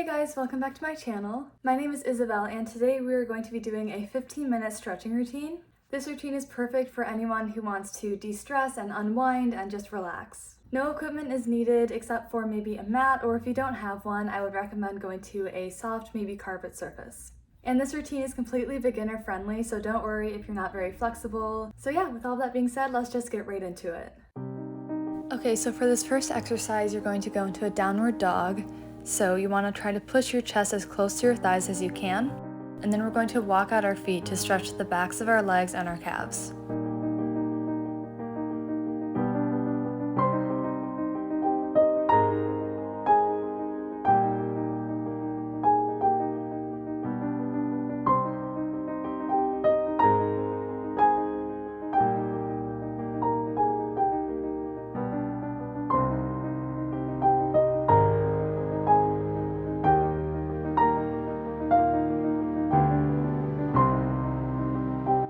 Hey guys, welcome back to my channel. My name is Isabel and today we are going to be doing a 15-minute stretching routine. This routine is perfect for anyone who wants to de-stress and unwind and just relax. No equipment is needed except for maybe a mat, or if you don't have one, I would recommend going to a soft, maybe carpet surface. And this routine is completely beginner friendly, so don't worry if you're not very flexible. So yeah, with all that being said, let's just get right into it. Okay, so for this first exercise, you're going to go into a downward dog. So you want to try to push your chest as close to your thighs as you can, and then we're going to walk out our feet to stretch the backs of our legs and our calves.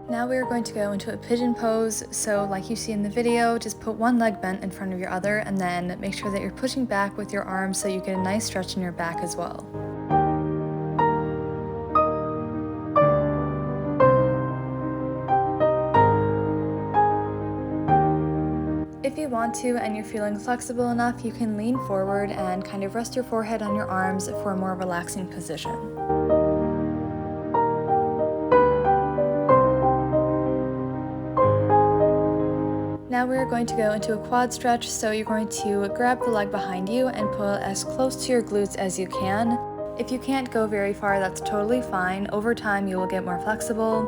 Now we are going to go into a pigeon pose, so like you see in the video, just put one leg bent in front of your other and then make sure that you're pushing back with your arms so you get a nice stretch in your back as well. If you want to and you're feeling flexible enough, you can lean forward and kind of rest your forehead on your arms for a more relaxing position. Now we're going to go into a quad stretch, so you're going to grab the leg behind you and pull as close to your glutes as you can. If you can't go very far, that's totally fine. Over time, you will get more flexible.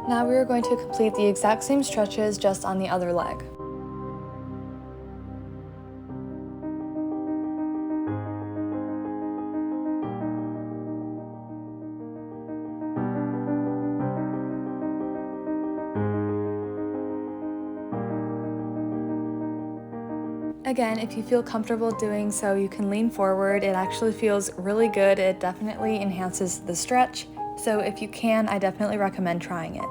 Now we are going to complete the exact same stretches just on the other leg. Again, if you feel comfortable doing so, you can lean forward. It actually feels really good. It definitely enhances the stretch. So if you can, I definitely recommend trying it.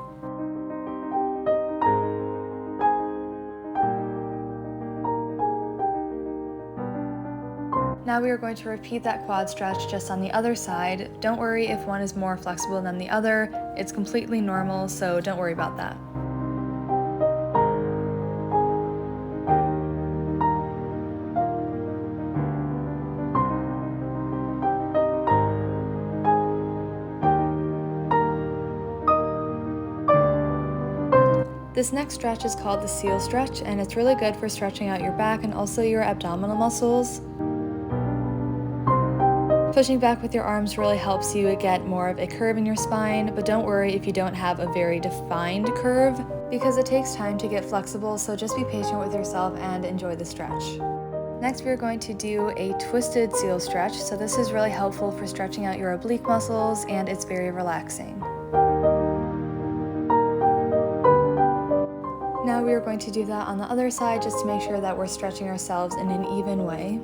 Now we are going to repeat that quad stretch just on the other side. Don't worry if one is more flexible than the other. It's completely normal, so don't worry about that. This next stretch is called the seal stretch, and it's really good for stretching out your back and also your abdominal muscles. Pushing back with your arms really helps you get more of a curve in your spine, but don't worry if you don't have a very defined curve, because it takes time to get flexible, so just be patient with yourself and enjoy the stretch. Next, we're going to do a twisted seal stretch, so this is really helpful for stretching out your oblique muscles, and it's very relaxing. Now we are going to do that on the other side just to make sure that we're stretching ourselves in an even way.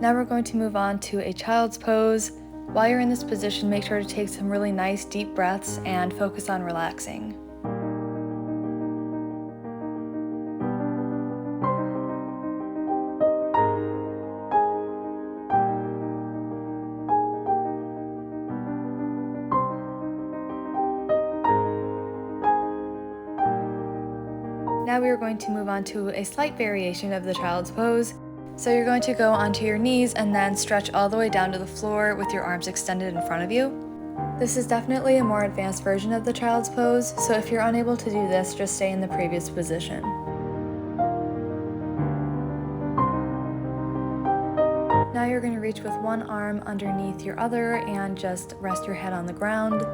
Now we're going to move on to a child's pose. While you're in this position, make sure to take some really nice deep breaths and focus on relaxing. Now we are going to move on to a slight variation of the child's pose. So you're going to go onto your knees and then stretch all the way down to the floor with your arms extended in front of you. This is definitely a more advanced version of the child's pose, so if you're unable to do this, just stay in the previous position. Now you're going to reach with one arm underneath your other and just rest your head on the ground.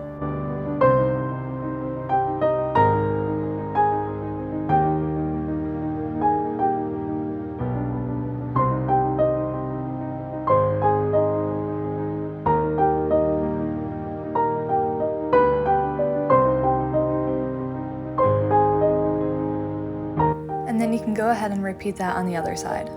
ahead and repeat that on the other side.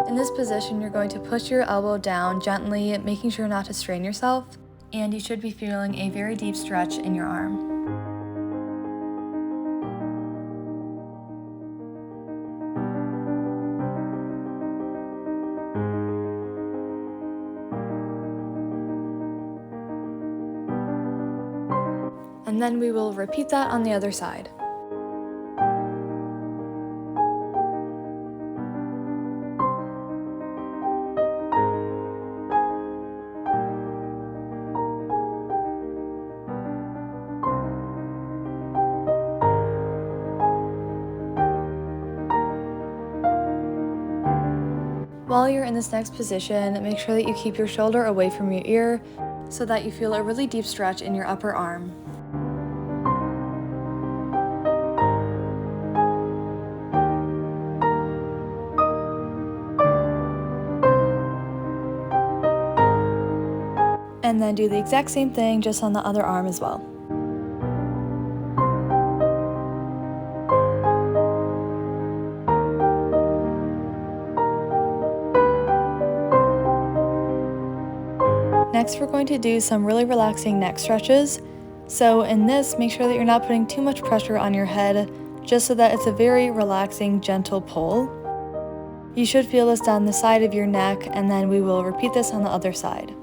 In this position, you're going to push your elbow down gently, making sure not to strain yourself, and you should be feeling a very deep stretch in your arm. And then we will repeat that on the other side. While you're in this next position, make sure that you keep your shoulder away from your ear so that you feel a really deep stretch in your upper arm. And then do the exact same thing just on the other arm as well. Next, we're going to do some really relaxing neck stretches. So in this, make sure that you're not putting too much pressure on your head, just so that it's a very relaxing, gentle pull. You should feel this down the side of your neck, and then we will repeat this on the other side.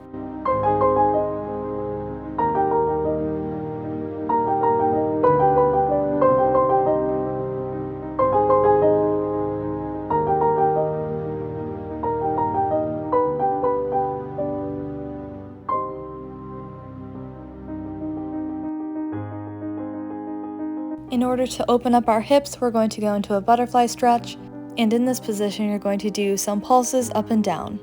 In order to open up our hips, we're going to go into a butterfly stretch, and in this position, you're going to do some pulses up and down.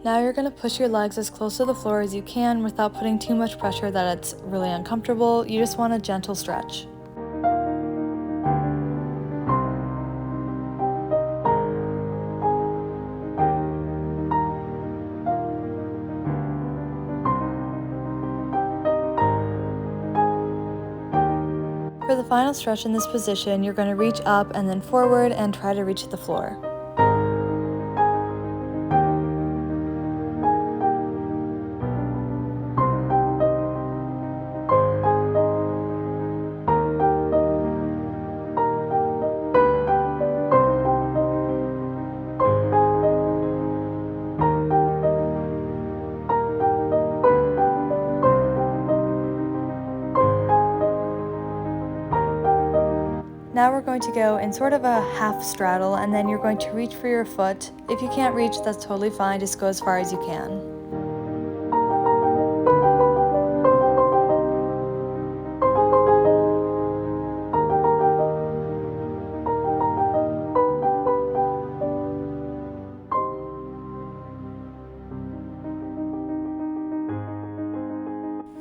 Now you're going to push your legs as close to the floor as you can without putting too much pressure that it's really uncomfortable. You just want a gentle stretch. For the final stretch in this position, you're going to reach up and then forward and try to reach the floor. Now we're going to go in sort of a half straddle, and then you're going to reach for your foot. If you can't reach, that's totally fine. Just go as far as you can.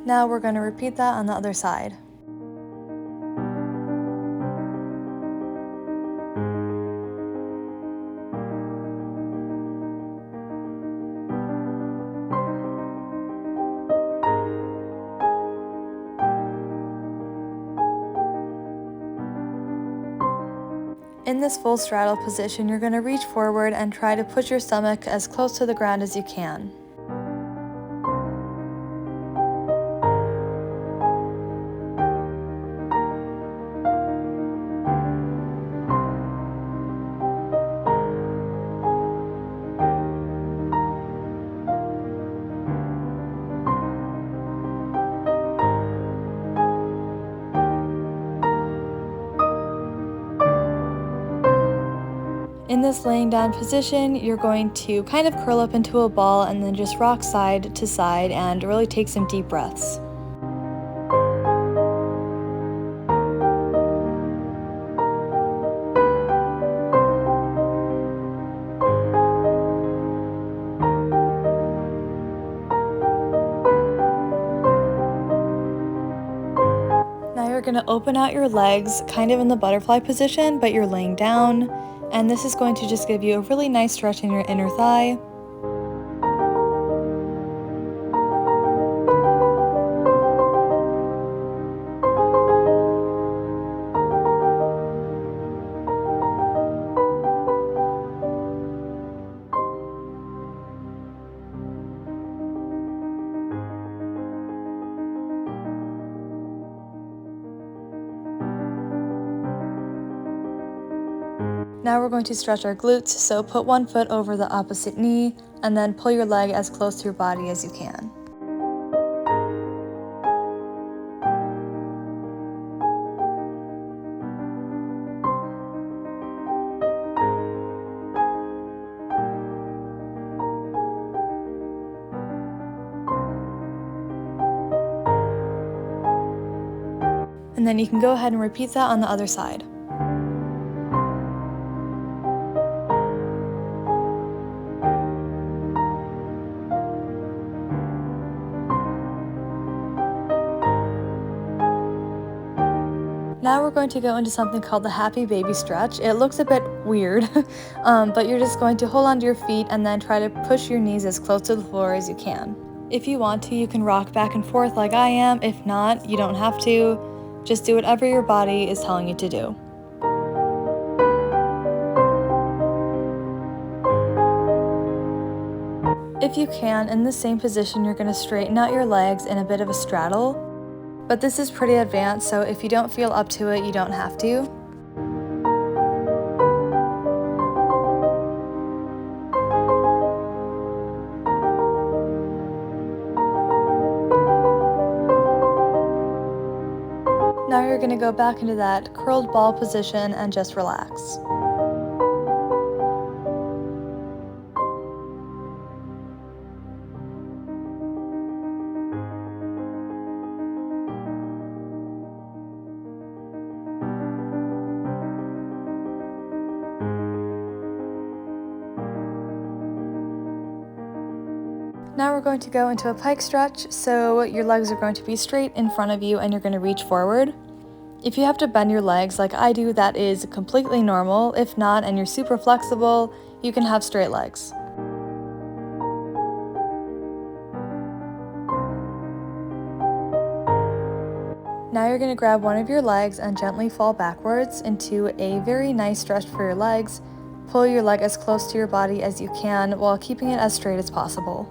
Now we're going to repeat that on the other side. In this full straddle position, you're going to reach forward and try to push your stomach as close to the ground as you can. In this laying down position, you're going to kind of curl up into a ball and then just rock side to side and really take some deep breaths. Now you're going to open out your legs kind of in the butterfly position, but you're laying down, and this is going to just give you a really nice stretch in your inner thigh. Now we're going to stretch our glutes, so put one foot over the opposite knee and then pull your leg as close to your body as you can. And then you can go ahead and repeat that on the other side. Now we're going to go into something called the happy baby stretch. It looks a bit weird, but you're just going to hold onto your feet and then try to push your knees as close to the floor as you can. If you want to, you can rock back and forth like I am. If not, you don't have to. Just do whatever your body is telling you to do. If you can, in the same position, you're going to straighten out your legs in a bit of a straddle. But this is pretty advanced, so if you don't feel up to it, you don't have to. Now you're going to go back into that curled ball position and just relax. Now we're going to go into a pike stretch, so your legs are going to be straight in front of you and you're going to reach forward. If you have to bend your legs like I do, that is completely normal. If not, and you're super flexible, you can have straight legs. Now you're going to grab one of your legs and gently fall backwards into a very nice stretch for your legs. Pull your leg as close to your body as you can while keeping it as straight as possible.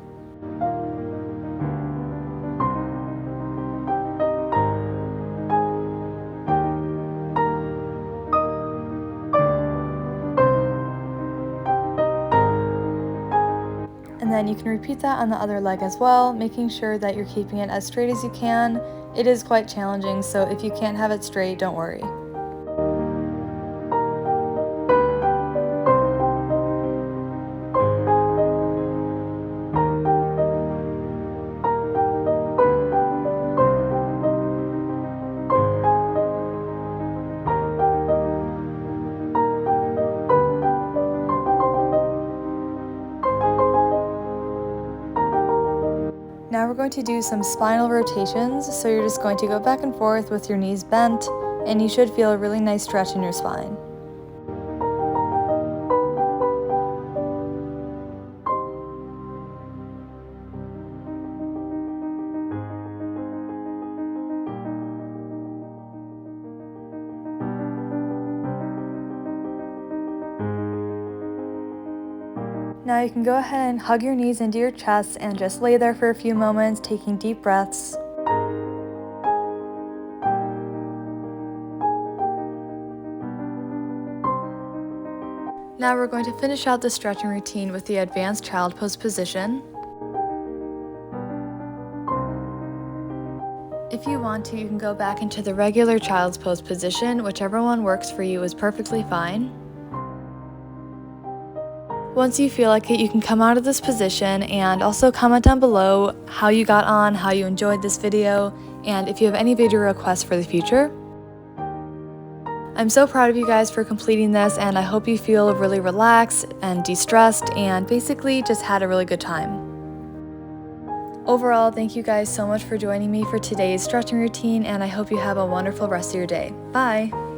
And then you can repeat that on the other leg as well, making sure that you're keeping it as straight as you can. It is quite challenging, so if you can't have it straight, don't worry. Now we're going to do some spinal rotations, so you're just going to go back and forth with your knees bent, and you should feel a really nice stretch in your spine. Now you can go ahead and hug your knees into your chest and just lay there for a few moments, taking deep breaths. Now we're going to finish out the stretching routine with the advanced child pose position. If you want to, you can go back into the regular child's pose position. Whichever one works for you is perfectly fine. Once you feel like it, you can come out of this position and also comment down below how you got on, how you enjoyed this video, and if you have any video requests for the future. I'm so proud of you guys for completing this, and I hope you feel really relaxed and de-stressed and basically just had a really good time. Overall, thank you guys so much for joining me for today's stretching routine, and I hope you have a wonderful rest of your day. Bye!